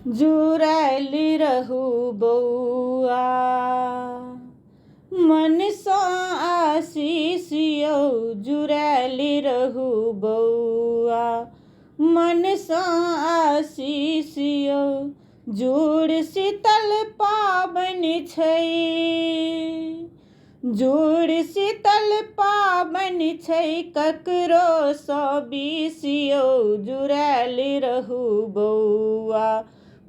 जुड़ायल रहू बौआ मन सँ आशीष यौ जुड़ायल रहू बौआ मन सँ आशीष यौ जुड़ शीतल पाबनि छै जुड़ शीतल पाबनि छै ककरो सँ बीस यौ जुड़ायल रहू बौआ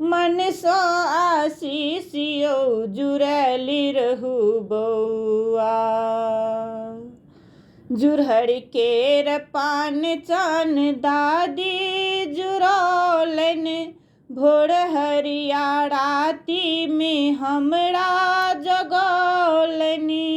मन सँ आशीष यौ जुड़ायल रहू बौआ जुड़हर केर पान चान दादी जुड़ौलनि भोर हरिया राति में हमरा जगौलनि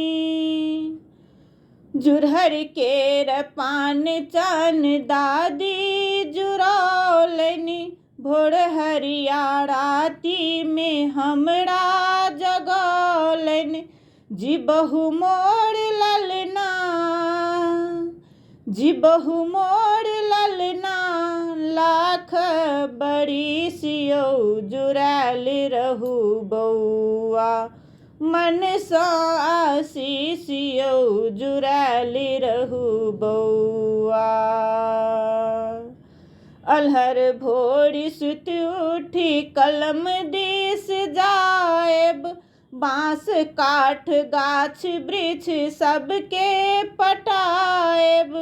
जुड़हर केर पान चान दादी जुड़ौलनि भोर हरिया राति में हमरा जगौलनि जी बहु मोर ललना जी बहु मोर ललना लाख बरिस यौ जुड़ायल रहू बौआ मन सँ आशीष यौ जुड़ायल रहू बौआ अलहर भोरी सुत उठी कलम दिस जाएब बाँस काठ गाछ वृक्ष सबके पटाएब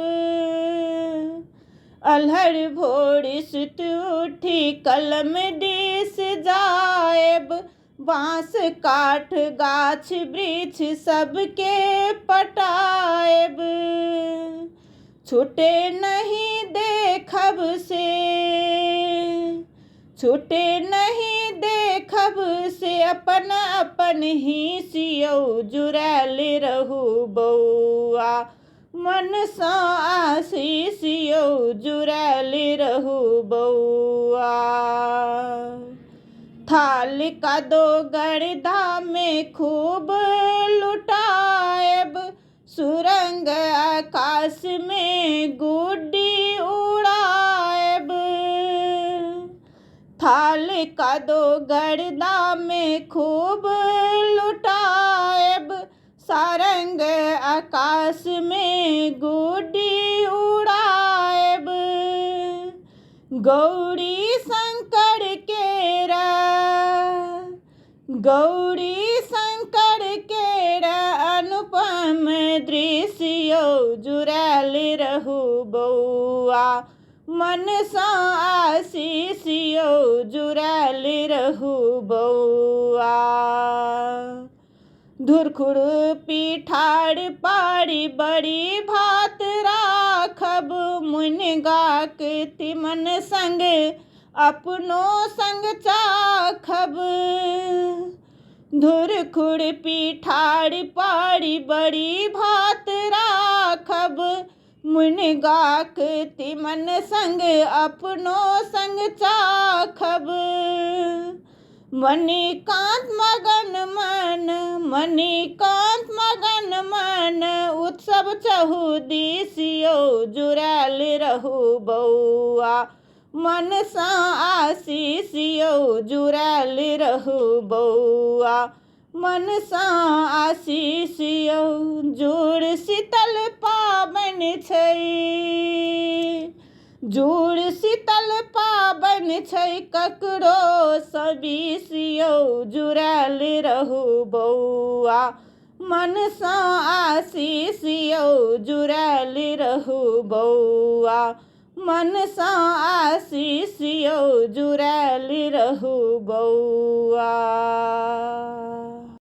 अलहर भोरी सुत उठी कलम दिस जाएब बाँस काठ गाछ वृक्ष सबके पटाएब छूटे नहीं देखब से छूटे नहीं देखब से अपन अपन ही सियौ जुड़ायल रहू बौआ मन सँ आशीष यौ जुड़ायल रहू बौआ थाल का दो गर्दा में खूब लुटाएब सुरंग आकाश में गुड्डी उड़ाएब थाल का दो गर्दा में खूब लुटाएब सारंग आकाश में गुड्डी उड़ाएब गौरी शंकर केरा गौरी शंकर केरा अनुपम दृश्य यौ जुड़ायल रहू बौआ मन सँ आशीष यौ जुड़ायल रहू बौआ धुरखुर पिठार पारी बड़ी भात राखब मुनगाक तिमन संग अपनो संग चाखब धुरखुर पिठार पारी बड़ी भात राखब मुनगाक तिमन संग अपनो संग चाखब मणिकांत मगन मन उत्सव चहुदिस यौ जुड़ायल रहू बौआ मन सँ आशीष यौ जुड़ायल रहू बौआ मन सँ आशीष यौ जुड़ शीतल पाबनि छै जुड़ शीतल पाबनि छै ककरो सँ बीस यौ जुड़ायल रहू बौआ मन सँ आशीष यौ जुड़ायल रहू बौआ मन सँ आशीष यौ जुड़ायल रहू बौआ।